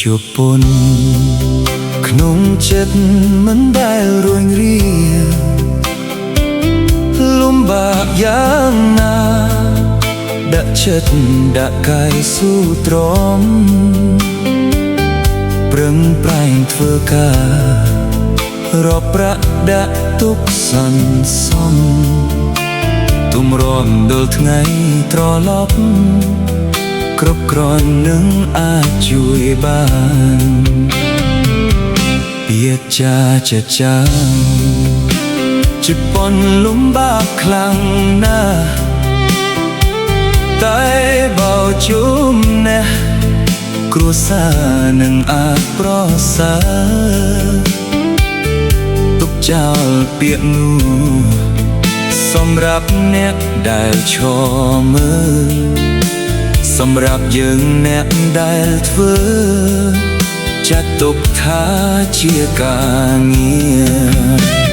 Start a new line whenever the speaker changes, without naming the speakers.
ជួបពន់ក្នុងចិត្តមិនដែលរួញរាលំបាកយ៉ាងណាដាក់ចិត្តដាក់កាយស៊ូទ្រាំប្រឹងប្រែងធ្វើការរាប់ប្រាក់ដាក់ទុកសន្សំទុំរំដល់ថ្ងៃត្រឡប់គ្រប់គ្រាន់នឹងអាចជួយបានពាក្យចាចាជប៉ុនលំបាកខ្លាំងណាស់តែបោជុំណាស់គ្រួសារនឹងអាចប្រសើរទុកចោលពាក្យនោះសម្រាប់អ្នកដែលឈរមើលសម្រាប់យើងអ្នកដែលធ្វើចាត់ទុកថាជាការងារ